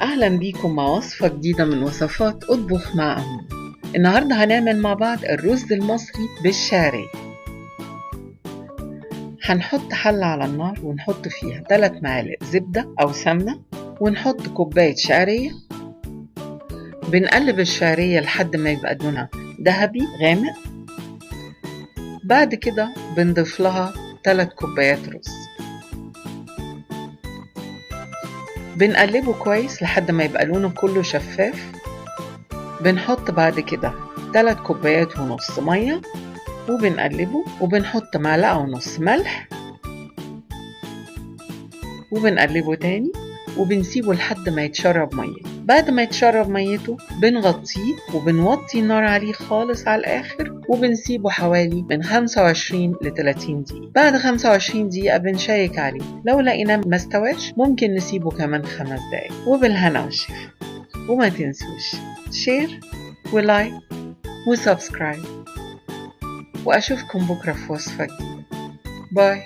أهلا بيكم مع وصفة جديدة من وصفات أطبخ مع أمي. النهاردة هنعمل مع بعض الرز المصري بالشعرية. هنحط حلة على النار ونحط فيها 3 معالق زبدة أو سمنة ونحط كوباية شعرية. بنقلب الشعرية لحد ما يبقى لونها ذهبي غامق. بعد كده بنضيف لها 3 كوبايات رز. بنقلبه كويس لحد ما يبقى لونه كله شفاف. بنحط بعد كده 3 كوبايات ونص مية وبنقلبه، وبنحط معلقة ونص ملح وبنقلبه تاني وبنسيبه لحد ما يتشرب مية. بعد ما يتشرب ميته بنغطيه وبنوطي النار عليه خالص على الآخر وبنسيبه حوالي من 25 ل 30 دقيقة. بعد 25 دقيقة بنشيك عليه، لو لقيناه ما استواش ممكن نسيبه كمان 5 دقايق. وبالهنا والشفا، وما تنسوش شير ولايك وسبسكرايب، وأشوفكم بكرة في وصفة جديدة. باي.